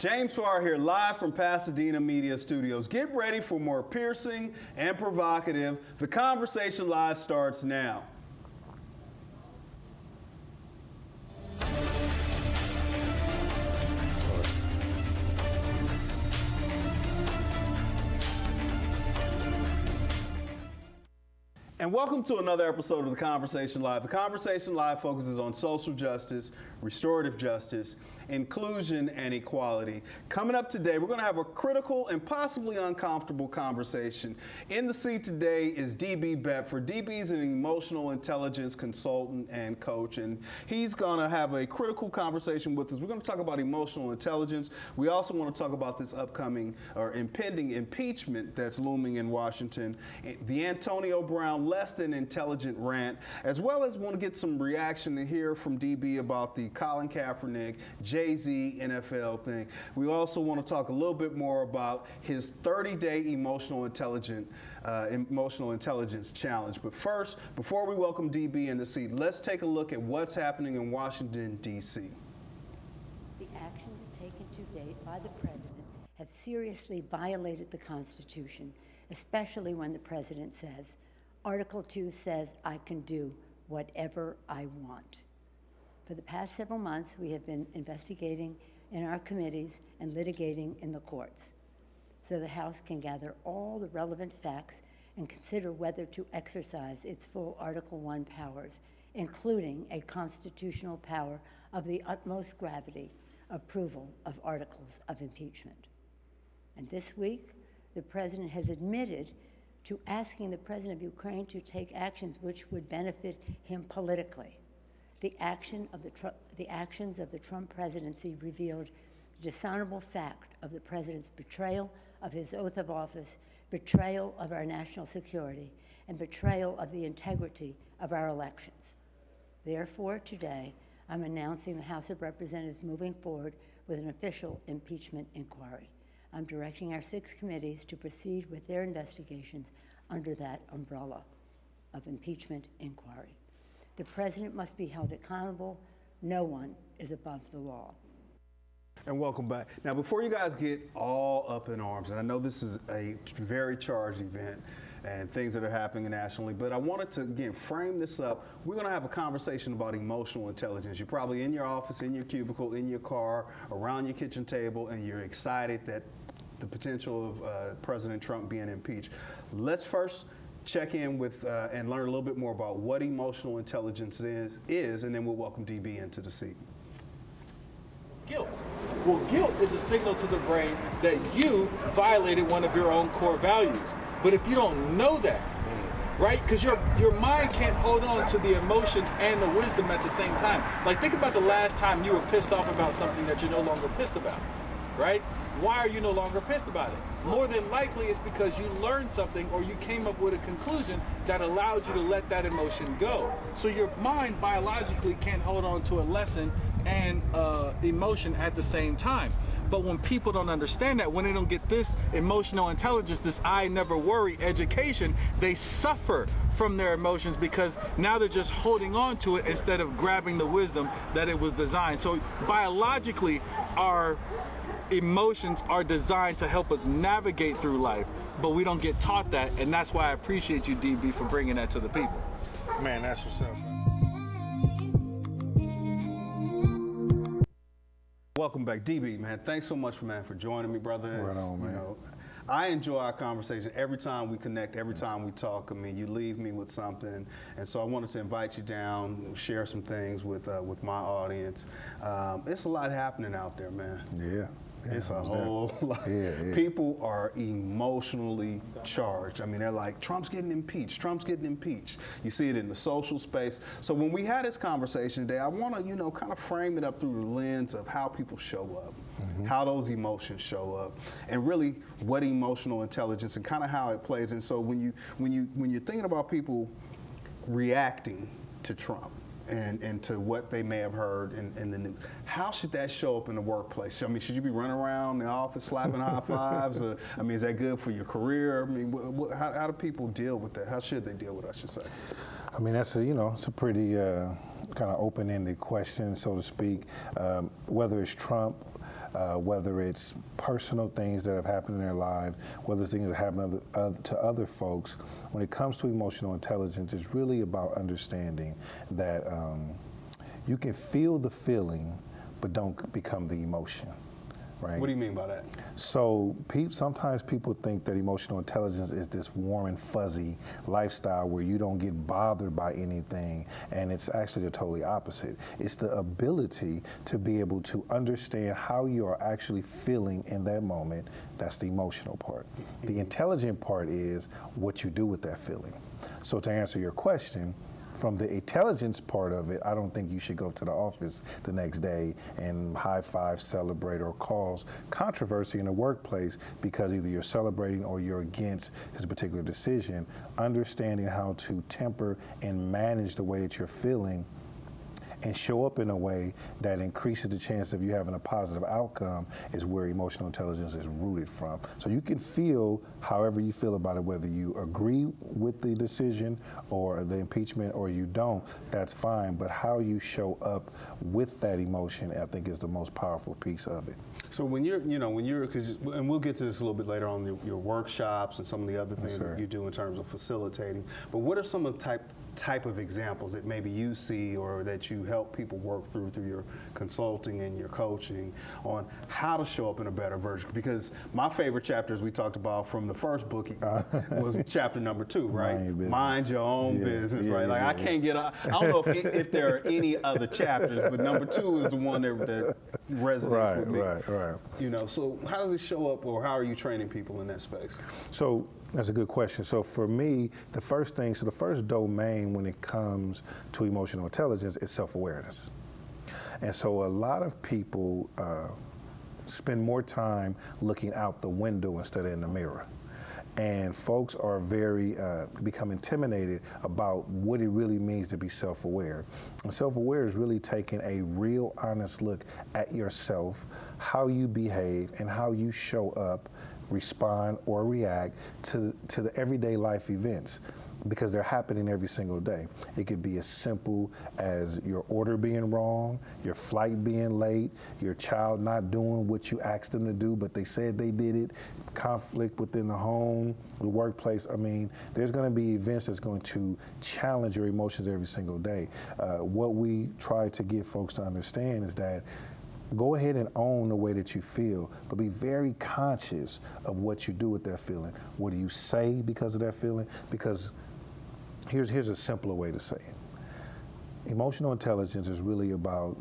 James Farr here, live from Pasadena Media Studios. Get ready for more piercing and provocative. The Conversation Live starts now. And welcome to another episode of The Conversation Live. The Conversation Live focuses on social justice, restorative justice, inclusion, and equality. Coming up today, we're going to have a critical and possibly uncomfortable conversation. In the seat today is Db Bedford. DB is an emotional intelligence consultant and coach, and he's going to have a critical conversation with us. We're going to talk about emotional intelligence. We also want to talk about this upcoming or impending impeachment that's looming in Washington, the Antonio Brown less than intelligent rant, as well as want to get some reaction to hear from DB about the Colin Kaepernick, Jay-Z NFL thing. We also want to talk a little bit more about his 30-day emotional intelligence challenge. But first, before we welcome DB in the seat, let's take a look at what's happening in Washington, D.C. The actions taken to date by the president have seriously violated the Constitution, especially when the president says, Article 2 says I can do whatever I want. For the past several months, we have been investigating in our committees and litigating in the courts, so the House can gather all the relevant facts and consider whether to exercise its full Article 1 powers, including a constitutional power of the utmost gravity, approval of articles of impeachment. And this week, the president has admitted to asking the president of Ukraine to take actions which would benefit him politically. The actions of the Trump presidency revealed the dishonorable fact of the president's betrayal of his oath of office, betrayal of our national security, and betrayal of the integrity of our elections. Therefore, today, I'm announcing the House of Representatives moving forward with an official impeachment inquiry. I'm directing our 6 committees to proceed with their investigations under that umbrella of impeachment inquiry. The president must be held accountable. No one is above the law. And welcome back. Now, before you guys get all up in arms, and I know this is a very charged event and things that are happening nationally, but I wanted to, again, frame this up. We're going to have a conversation about emotional intelligence. You're probably in your office, in your cubicle, in your car, around your kitchen table, and you're excited that the potential of President Trump being impeached. Let's first check in with and learn a little bit more about what emotional intelligence is, and then we'll welcome DB into the seat. Guilt. Well, guilt is a signal to the brain that you violated one of your own core values. But if you don't know that, right? Because your mind can't hold on to the emotion and the wisdom at the same time. Like, think about the last time you were pissed off about something that you're no longer pissed about, right? Why are you no longer pissed about it? More than likely it's because you learned something or you came up with a conclusion that allowed you to let that emotion go. So your mind biologically can't hold on to a lesson and emotion at the same time. But when people don't understand that, when they don't get this emotional intelligence, this INever Worry education, they suffer from their emotions because now they're just holding on to it instead of grabbing the wisdom that it was designed. So biologically, our emotions are designed to help us navigate through life, but we don't get taught that, and that's why I appreciate you, DB, for bringing that to the people. Man, that's what's up. Welcome back, DB, man. Thanks so much, for joining me, brother. Right on, man. You know, I enjoy our conversation every time we connect, every time we talk. I mean, you leave me with something, and so I wanted to invite you down, share some things with my audience. It's a lot happening out there, man. Yeah. It's a whole lot. Yeah. People are emotionally charged. I mean, they're like, Trump's getting impeached. Trump's getting impeached. You see it in the social space. So when we had this conversation today, I want to, kind of frame it up through the lens of how people show up, how those emotions show up, and really what emotional intelligence and kind of how it plays. And so when you're thinking about people reacting to Trump, and to what they may have heard in the news. How should that show up in the workplace? I mean, should you be running around the office slapping high fives? Or, I mean, is that good for your career? I mean, how do people deal with that? How should they deal with it, I should say? I mean, that's it's a pretty kind of open-ended question, so to speak. Whether it's Trump, whether it's personal things that have happened in their lives, whether it's things that happen to other folks. When it comes to emotional intelligence, it's really about understanding that you can feel the feeling, but don't become the emotion. Right. What do you mean by that? So sometimes people think that emotional intelligence is this warm and fuzzy lifestyle where you don't get bothered by anything, and it's actually the totally opposite. It's the ability to be able to understand how you are actually feeling in that moment. That's the emotional part. The intelligent part is what you do with that feeling. So to answer your question, from the intelligence part of it, I don't think you should go to the office the next day and high five, celebrate, or cause controversy in the workplace because either you're celebrating or you're against his particular decision. Understanding how to temper and manage the way that you're feeling and show up in a way that increases the chance of you having a positive outcome is where emotional intelligence is rooted from. So you can feel however you feel about it, whether you agree with the decision or the impeachment or you don't, that's fine. But how you show up with that emotion, I think, is the most powerful piece of it. So when you're, and we'll get to this a little bit later on, your workshops and some of the other things that you do in terms of facilitating, but what are some of the type of examples that maybe you see or that you help people work through your consulting and your coaching on how to show up in a better version? Because my favorite chapters we talked about from the first book was chapter number 2, right? Mind your own business, right? Like I can't get, I don't know if there are any other chapters, but number 2 is the one that resonates with me. Right. So how does it show up, or how are you training people in that space? So that's a good question. So for me, the first domain when it comes to emotional intelligence is self-awareness. And so a lot of people spend more time looking out the window instead of in the mirror. And folks are become intimidated about what it really means to be self-aware. And self-aware is really taking a real honest look at yourself, how you behave, and how you show up, respond, or react to the everyday life events, because they're happening every single day. It could be as simple as your order being wrong, your flight being late, your child not doing what you asked them to do, but they said they did it, conflict within the home, the workplace. I mean, there's going to be events that's going to challenge your emotions every single day. What we try to get folks to understand is that go ahead and own the way that you feel, but be very conscious of what you do with that feeling. What do you say because of that feeling? Because here's a simpler way to say it. Emotional intelligence is really about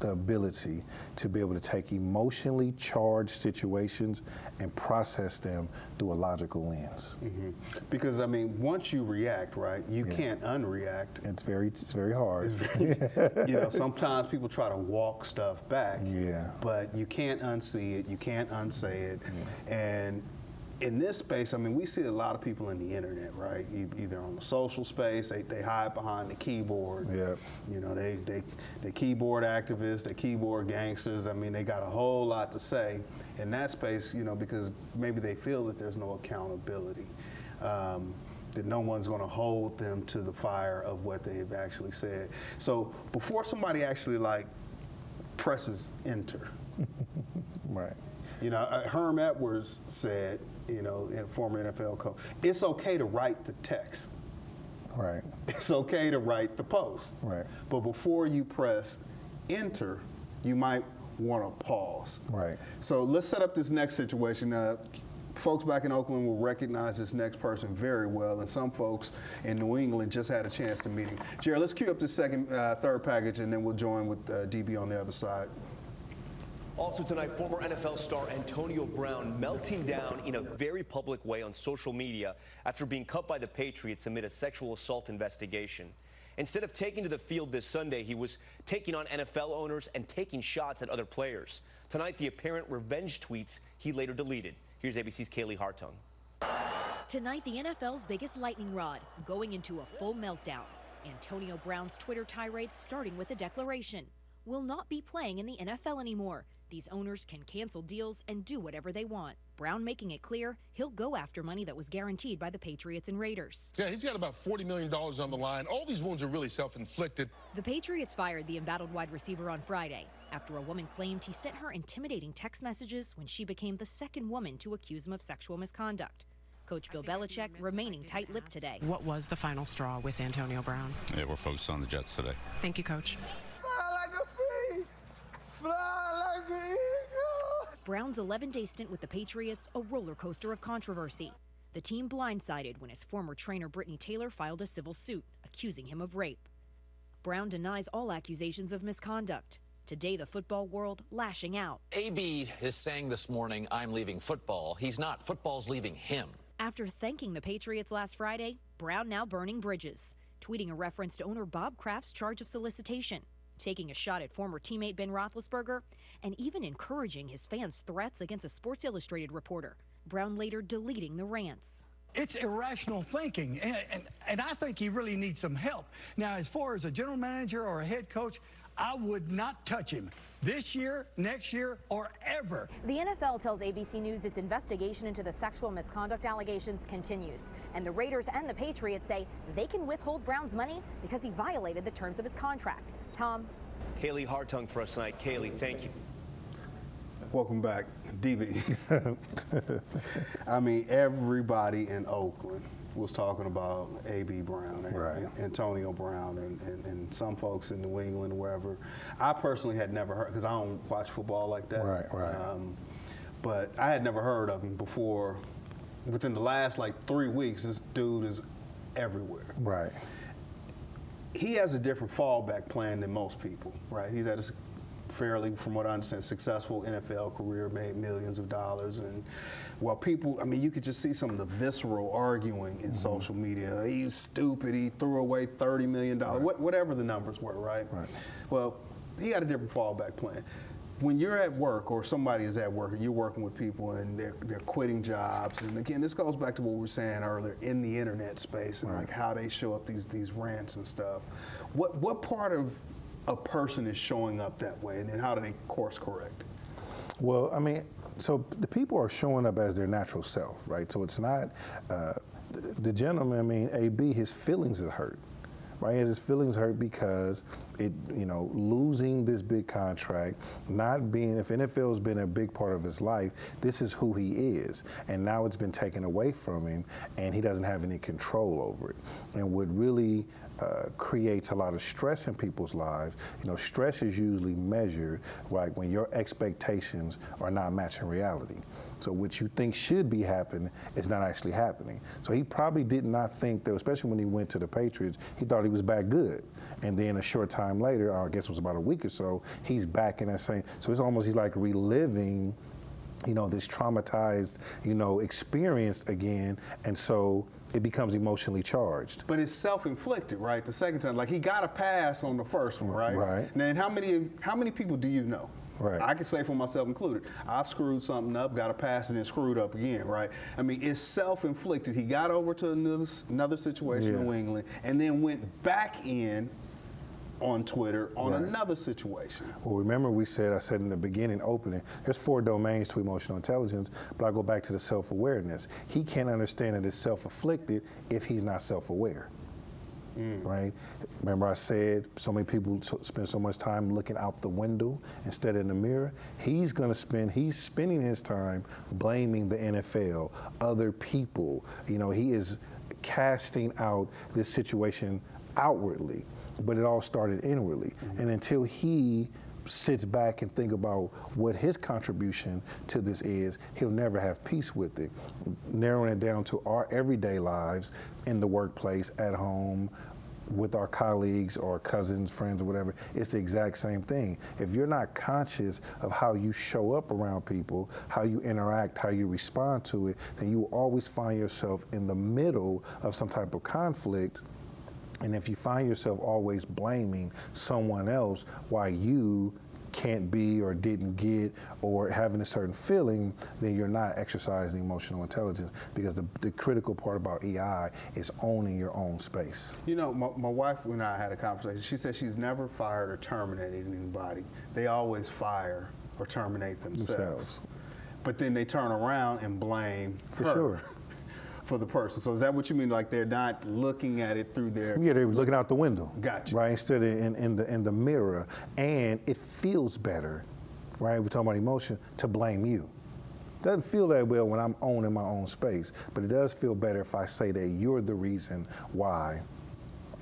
the ability to be able to take emotionally charged situations and process them through a logical lens. Mm-hmm. Because, I mean, once you react, right, you can't unreact. It's very hard. Sometimes people try to walk stuff back, but you can't unsee it, you can't unsay it. And in this space, I mean, we see a lot of people in the internet, right? Either on the social space, they hide behind the keyboard. They keyboard activists, they keyboard gangsters. I mean, they got a whole lot to say in that space, because maybe they feel that there's no accountability, that no one's going to hold them to the fire of what they've actually said. So before somebody actually presses enter, right? Herm Edwards said, in former NFL coach, it's okay to write the text. Right. It's okay to write the post. Right. But before you press enter, you might want to pause. Right. So let's set up this next situation. Folks back in Oakland will recognize this next person very well, and some folks in New England just had a chance to meet him. Jared, let's cue up this third package, and then we'll join with DB on the other side. Also tonight, former NFL star Antonio Brown melting down in a very public way on social media after being cut by the Patriots amid a sexual assault investigation. Instead of taking to the field this Sunday, he was taking on NFL owners and taking shots at other players. Tonight, the apparent revenge tweets he later deleted. Here's ABC's Kaylee Hartung. Tonight, the NFL's biggest lightning rod going into a full meltdown. Antonio Brown's Twitter tirade starting with a declaration. will not be playing in the NFL anymore. These owners can cancel deals and do whatever they want. Brown making it clear he'll go after money that was guaranteed by the Patriots and Raiders. Yeah, he's got about $40 million on the line. All these wounds are really self-inflicted. The Patriots fired the embattled wide receiver on Friday after a woman claimed he sent her intimidating text messages when she became the second woman to accuse him of sexual misconduct. Coach Bill Belichick remaining tight-lipped today. What was the final straw with Antonio Brown? Yeah, we're focused on the Jets today. Thank you, Coach. Fly like a free, fly like an eagle. Brown's 11-day stint with the Patriots, a roller coaster of controversy. The team blindsided when his former trainer Brittany Taylor filed a civil suit accusing him of rape. Brown denies all accusations of misconduct. Today, the football world lashing out. AB is saying this morning, I'm leaving football. He's not. Football's leaving him. After thanking the Patriots last Friday, Brown now burning bridges, tweeting a reference to owner Bob Kraft's charge of solicitation, taking a shot at former teammate Ben Roethlisberger, and even encouraging his fans' threats against a Sports Illustrated reporter. Brown later deleting the rants. It's irrational thinking, and I think he really needs some help. Now, as far as a general manager or a head coach, I would not touch him this year, next year, or ever. The NFL tells ABC News its investigation into the sexual misconduct allegations continues. And the Raiders and the Patriots say they can withhold Brown's money because he violated the terms of his contract. Tom? Kaylee Hartung for us tonight. Kaylee, thank you. Welcome back, DB. I mean, everybody in Oakland was talking about A.B. Brown and Antonio Brown and some folks in New England, wherever. I personally had never heard, because I don't watch football like that. But I had never heard of him before. Within the last, 3 weeks, this dude is everywhere. Right. He has a different fallback plan than most people, right? He's had a fairly, from what I understand, successful NFL career, made millions of dollars. And while people, I mean, you could just see some of the visceral arguing in social media. He's stupid, he threw away $30 million, whatever the numbers were, right? Well, he had a different fallback plan. When you're at work, or somebody is at work, and you're working with people and they're quitting jobs, and again, this goes back to what we were saying earlier in the internet space and like how they show up these rants and stuff. What part of a person is showing up that way, and then how do they course correct? Well, I mean, so the people are showing up as their natural self, right? So it's not, the gentleman, I mean, AB, his feelings are hurt, right? His feelings hurt because losing this big contract, not being, if NFL's been a big part of his life, this is who he is. And now it's been taken away from him, and he doesn't have any control over it. And what really creates a lot of stress in people's lives. Stress is usually measured like when your expectations are not matching reality. So what you think should be happening is not actually happening. So he probably did not think that, especially when he went to the Patriots, he thought he was back good. And then a short time later, I guess it was about a week or so, he's back in that same, so it's almost, he's like reliving this traumatized, experience again. And so it becomes emotionally charged. But it's self-inflicted, right? The second time, like he got a pass on the first one, right? Right. Now, how many people do you know? Right. I can say for myself included, I've screwed something up, got a pass, and then screwed up again, right? I mean, it's self-inflicted. He got over to another situation in New England, and then went back in on Twitter on another situation. Well, remember I said in the beginning, opening, there's 4 domains to emotional intelligence, but I go back to the self-awareness. He can't understand that it's self-afflicted if he's not self-aware. Right? Remember I said so many people spend so much time looking out the window instead of in the mirror. He's spending his time blaming the NFL, other people. He is casting out this situation outwardly, but it all started inwardly. And until he sits back and think about what his contribution to this is, he'll never have peace with it. Narrowing it down to our everyday lives in the workplace, at home, with our colleagues or cousins, friends, or whatever, it's the exact same thing. If you're not conscious of how you show up around people, how you interact, how you respond to it, then you will always find yourself in the middle of some type of conflict. And if you find yourself always blaming someone else why you can't be or didn't get or having a certain feeling, then you're not exercising emotional intelligence, because the critical part about EI is owning your own space. You know, my wife and I had a conversation. She said she's never fired or terminated anybody. They always fire or terminate themselves. But then they turn around and blame her for the person. So is that what you mean? Like they're not looking at it through their... Yeah, they're looking out the window. Gotcha. Right, instead of in the mirror. And it feels better, right, we're talking about emotion, to blame you. Doesn't feel that well when I'm owning my own space, but it does feel better if I say that you're the reason why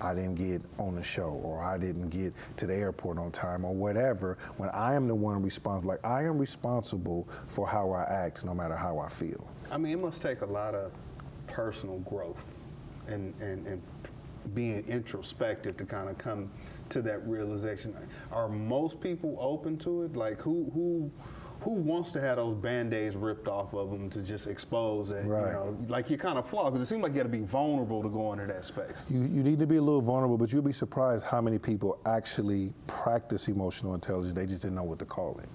I didn't get on the show, or I didn't get to the airport on time, or whatever, when I am the one responsible. Like, I am responsible for how I act, no matter how I feel. I mean, it must take a lot of personal growth and being introspective to kind of come to that realization. Are most people open to it? Like, who wants to have those Band-Aids ripped off of them to just expose that, right. You know, like you're kind of flawed, because it seems like you got to be vulnerable to go into that space. You need to be a little vulnerable, but you'll be surprised how many people actually practice emotional intelligence. They just didn't know what to call it.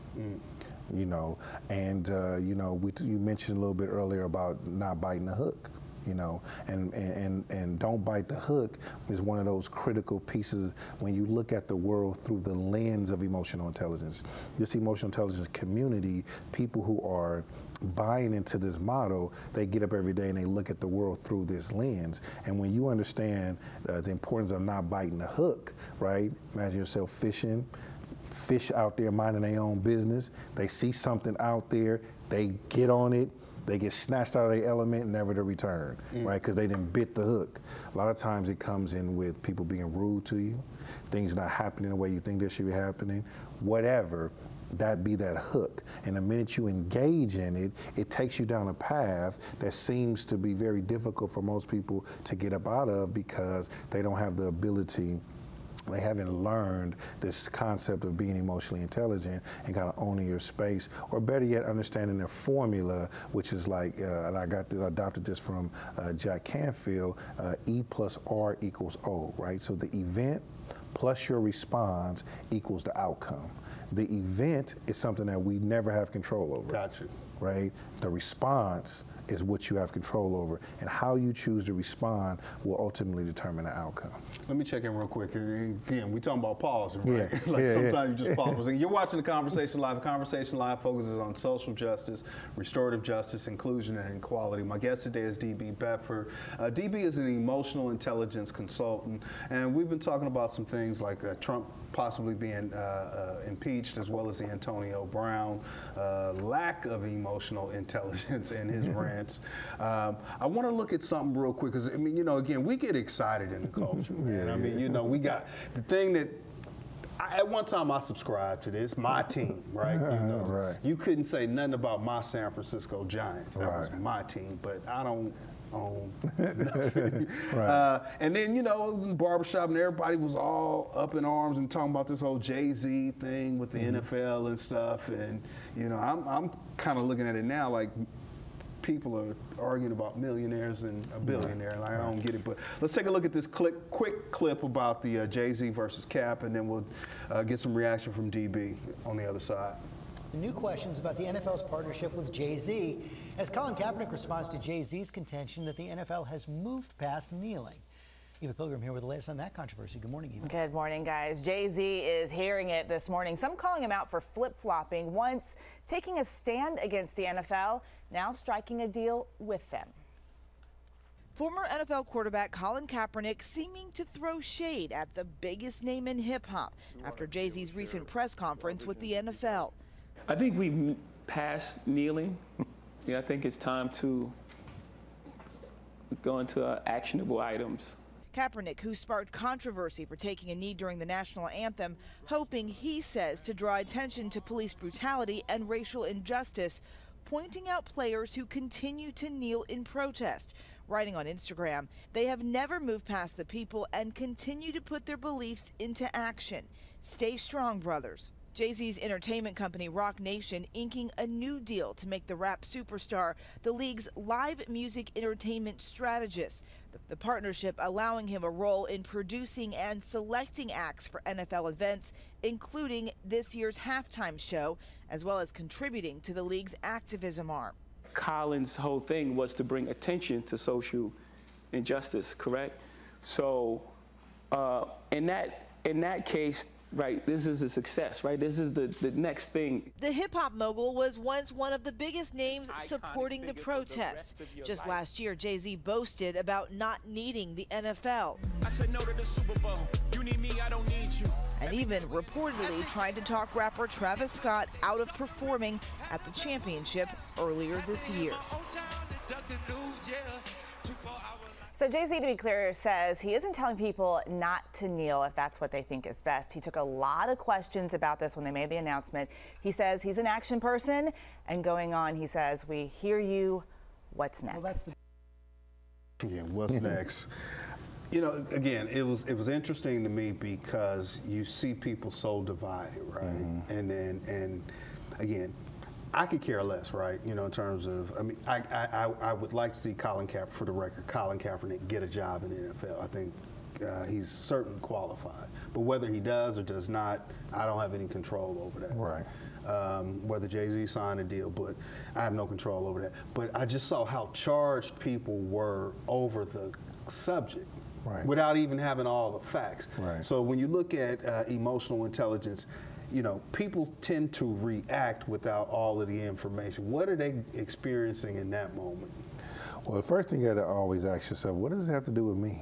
You know, and you know, you mentioned a little bit earlier about not biting the hook. You know, and don't bite the hook is one of those critical pieces when you look at the world through the lens of emotional intelligence. This emotional intelligence community, people who are buying into this model, they get up every day and they look at the world through this lens. And when you understand the importance of not biting the hook, right? Imagine yourself fishing, fish out there minding their own business. They see something out there, they get on it, they get snatched out of their element, never to return, right? Because they didn't bit the hook. A lot of times it comes in with people being rude to you, things not happening the way you think they should be happening, whatever, that be that hook. And the minute you engage in it, it takes you down a path that seems to be very difficult for most people to get up out of, because they don't have the ability, they haven't learned this concept of being emotionally intelligent and kind of owning your space, or better yet, understanding their formula, which is like, and I adopted this from Jack Canfield, E plus R equals O, right? So the event plus your response equals the outcome. The event is something that we never have control over. Gotcha. Right? The response is what you have control over, and how you choose to respond will ultimately determine the outcome. Let me check in real quick. Again, we talking about pausing, right? Sometimes you just pause. You're watching The Conversation Live. The Conversation Live focuses on social justice, restorative justice, inclusion, and equality. My guest today is Db Bedford. Db is an emotional intelligence consultant, and we've been talking about some things like Trump possibly being impeached, as well as the Antonio Brown lack of emotional intelligence in his rants. I want to look at something real quick, because I mean, you know, again, we get excited in the culture, man. I mean, you know, we got the thing that at one time I subscribed to this, my team, right? You know, right. You couldn't say nothing about my San Francisco Giants. That was my team, but I don't own nothing. And then, you know, it was in the barbershop and everybody was all up in arms and talking about this whole Jay-Z thing with the NFL and stuff. And, you know, I'm kind of looking at it now like people are arguing about millionaires and a billionaire. Like, I don't get it. But let's take a look at this quick clip about the Jay-Z versus Cap, and then we'll get some reaction from DB on the other side. New questions about the NFL's partnership with Jay-Z, as Colin Kaepernick responds to Jay-Z's contention that the NFL has moved past kneeling. Eva Pilgrim here with the latest on that controversy. Good morning, Eva. Good morning, guys. Jay-Z is hearing it this morning. Some calling him out for flip-flopping, once taking a stand against the NFL, now striking a deal with them. Former NFL quarterback Colin Kaepernick seeming to throw shade at the biggest name in hip-hop after Jay-Z's recent press conference with the NFL. I think we've passed kneeling. Yeah, I think it's time to go into actionable items. Kaepernick, who sparked controversy for taking a knee during the national anthem, hoping, he says, to draw attention to police brutality and racial injustice, pointing out players who continue to kneel in protest. Writing on Instagram, they have never moved past the people and continue to put their beliefs into action. Stay strong, brothers. Jay-Z's entertainment company Rock Nation inking a new deal to make the rap superstar the league's live music entertainment strategist. the partnership allowing him a role in producing and selecting acts for NFL events, including this year's halftime show, as well as contributing to the league's activism arm. Colin's whole thing was to bring attention to social injustice, correct? So in that case, right, this is a success, right? This is the next thing. The hip-hop mogul was once one of the biggest names supporting the protests. Just last year, Jay-Z boasted about not needing the NFL. I said no to the Super Bowl. You need me, I don't need you. And even reportedly trying to talk rapper Travis Scott out of performing at the championship earlier this year. So Jay-Z, to be clear, says he isn't telling people not to kneel if that's what they think is best. He took a lot of questions about this when they made the announcement. He says he's an action person, and going on, he says, we hear you, what's next? Yeah, what's next? You know, again, it was interesting to me because you see people so divided, right? And again, I could care less, right? You know, in terms of, I mean, I would like to see Colin Kaepernick, for the record, Colin Kaepernick get a job in the NFL. I think he's certainly qualified. But whether he does or does not, I don't have any control over that. Right. Whether Jay-Z signed a deal, but I have no control over that. But I just saw how charged people were over the subject. Right. Without even having all the facts. Right. So when you look at emotional intelligence, you know, people tend to react without all of the information. What are they experiencing in that moment? Well, the first thing you got to always ask yourself, what does this have to do with me?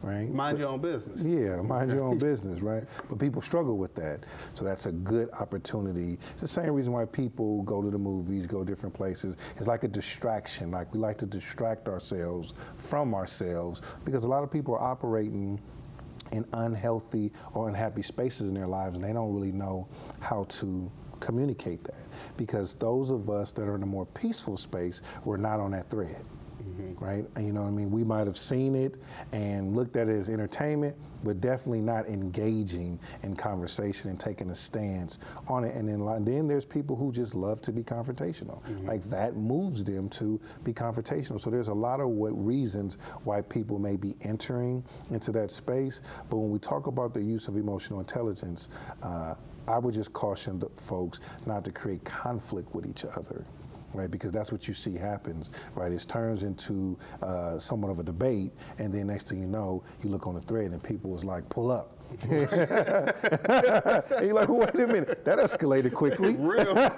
Right? Mind your own business. Yeah, mind your own business, right? But people struggle with that. So that's a good opportunity. It's the same reason why people go to the movies, go different places. It's like a distraction. Like we like to distract ourselves from ourselves because a lot of people are operating in unhealthy or unhappy spaces in their lives, and they don't really know how to communicate that. Because those of us that are in a more peaceful space, we're not on that thread. Right? And you know what I mean? We might have seen it and looked at it as entertainment, but definitely not engaging in conversation and taking a stance on it. And then there's people who just love to be confrontational. Like that moves them to be confrontational. So there's a lot of reasons why people may be entering into that space. But when we talk about the use of emotional intelligence, I would just caution the folks not to create conflict with each other. Right, because that's what you see happens, right? It turns into somewhat of a debate, and then next thing you know, you look on the thread and people was like, pull up. And you're like, wait a minute, that escalated quickly. Real quick.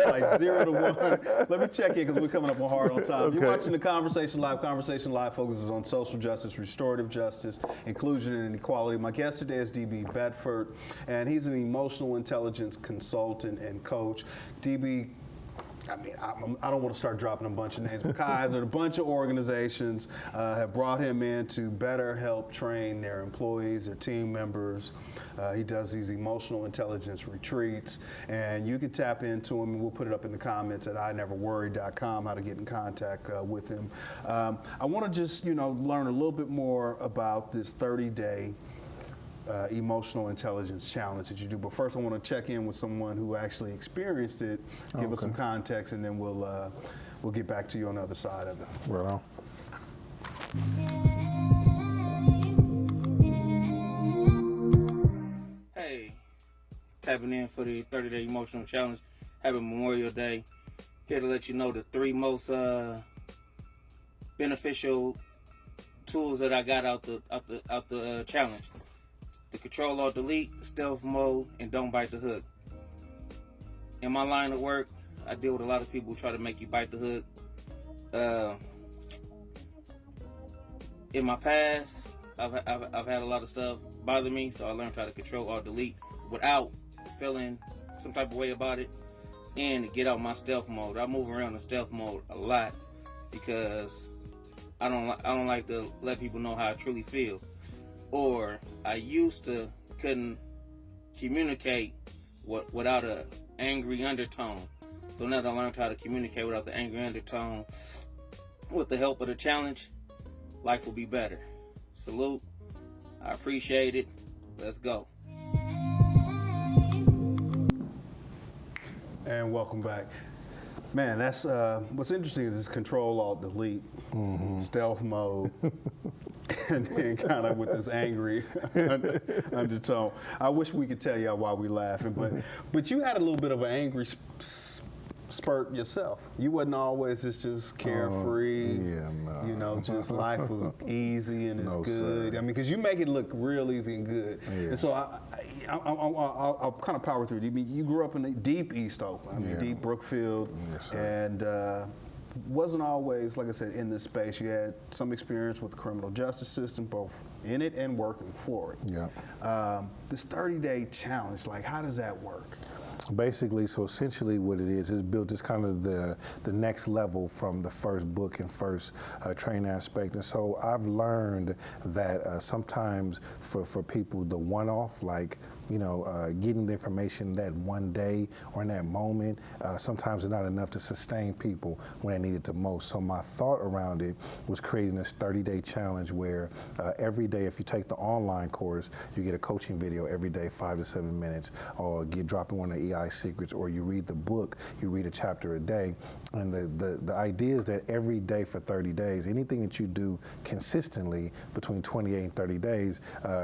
Like 0 to 1. Let me check in because we're coming up on hard on time. Okay. You're watching the Conversation Live. Conversation Live focuses on social justice, restorative justice, inclusion and equality. My guest today is Db Bedford, and he's an emotional intelligence consultant and coach. Db, I mean, I don't want to start dropping a bunch of names, but Kaiser, a bunch of organizations have brought him in to better help train their employees, their team members. He does these emotional intelligence retreats, and you can tap into him, and we'll put it up in the comments at INeverWorry.com, how to get in contact with him. I want to just, you know, learn a little bit more about this 30-day emotional intelligence challenge that you do. But first I want to check in with someone who actually experienced it, give us some context, and then we'll get back to you on the other side of it. Right on. Hey, tapping in for the 30-day emotional challenge. Happy Memorial Day. Here to let you know the 3 most beneficial tools that I got out the challenge. The Control Alt Delete, Stealth Mode, and Don't Bite the Hook. In my line of work, I deal with a lot of people who try to make you bite the hook. In my past, I've had a lot of stuff bother me, so I learned how to Control Alt Delete without feeling some type of way about it, and to get out my stealth mode. I move around in stealth mode a lot because I don't like to let people know how I truly feel. Or I used to couldn't communicate without an angry undertone. So now that I learned how to communicate without the angry undertone, with the help of the challenge, life will be better. Salute. I appreciate it. Let's go. And welcome back. Man, that's what's interesting is this Control Alt Delete, stealth mode, and then kind of with this angry undertone. I wish we could tell y'all why we laughing, but you had a little bit of an angry spurt yourself. You wasn't always just carefree. You know, just life was easy and it's good. Sir. I mean, because you make it look real easy and good. And so I'll kind of power through it. I mean, you grew up in the deep East Oakland, I mean, deep Brookfield, and wasn't always, like I said, in this space. You had some experience with the criminal justice system, both in it and working for it. This 30-day challenge, like, how does that work? Basically, so essentially what it is built as kind of the next level from the first book and first training aspect. And so I've learned that sometimes for people, the one-off, like, you know, getting the information that one day or in that moment, sometimes it's not enough to sustain people when they need it the most. So my thought around it was creating this 30-day challenge where every day, if you take the online course, you get a coaching video every day, 5 to 7 minutes, or drop in one of the EI secrets, or you read the book, you read a chapter a day. And the idea is that every day for 30 days, anything that you do consistently between 28 and 30 days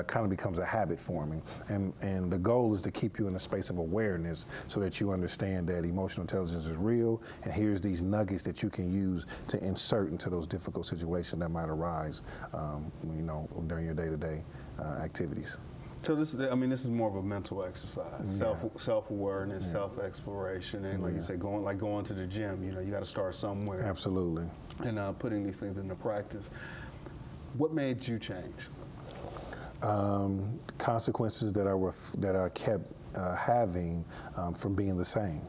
kind of becomes a habit forming. And the goal is to keep you in a space of awareness so that you understand that emotional intelligence is real, and here's these nuggets that you can use to insert into those difficult situations that might arise, you know, during your day-to-day activities. So this is more of a mental exercise, self-awareness, self-exploration, and like you say, going to the gym. You know, you got to start somewhere. Absolutely. And putting these things into practice. What made you change? Consequences that I kept having from being the same.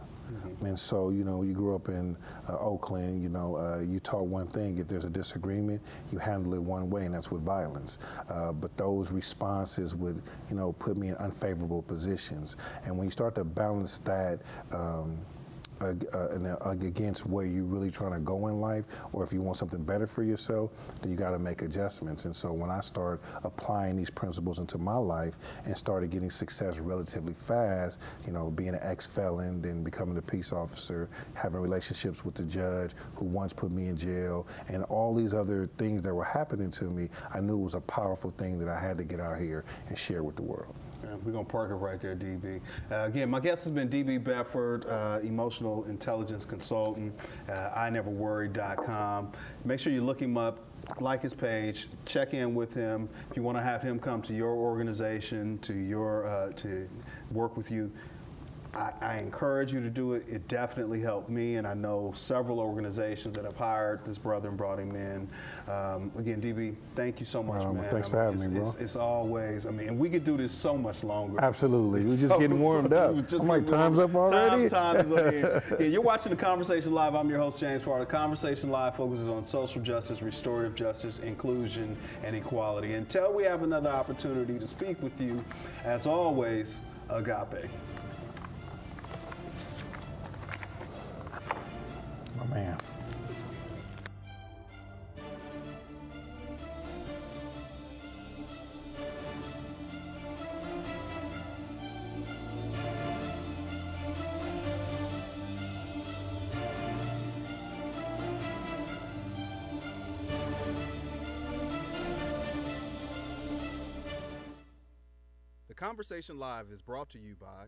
And so, you know, you grew up in Oakland, you know, you taught one thing: if there's a disagreement, you handle it one way, and that's with violence. But those responses would, you know, put me in unfavorable positions. And when you start to balance that against where you're really trying to go in life, or if you want something better for yourself, then you got to make adjustments. And so when I started applying these principles into my life and started getting success relatively fast, you know, being an ex-felon, then becoming a peace officer, having relationships with the judge who once put me in jail, and all these other things that were happening to me, I knew it was a powerful thing that I had to get out here and share with the world. We're going to park it right there, DB. Again, my guest has been Db Bedford, emotional intelligence consultant, INeverWorry.com. Make sure you look him up, like his page, check in with him. If you want to have him come to your organization, to work with you, I encourage you to do it. It definitely helped me, and I know several organizations that have hired this brother and brought him in. Again, DB, thank you so much, man. Thanks for having me, bro. It's always, and we could do this so much longer. Absolutely. We're just getting warmed up. I'm like, time's up already? Time is up. Yeah, you're watching The Conversation Live. I'm your host, James Farr. The Conversation Live focuses on social justice, restorative justice, inclusion, and equality. Until we have another opportunity to speak with you, as always, agape. Oh, man. The Conversation Live is brought to you by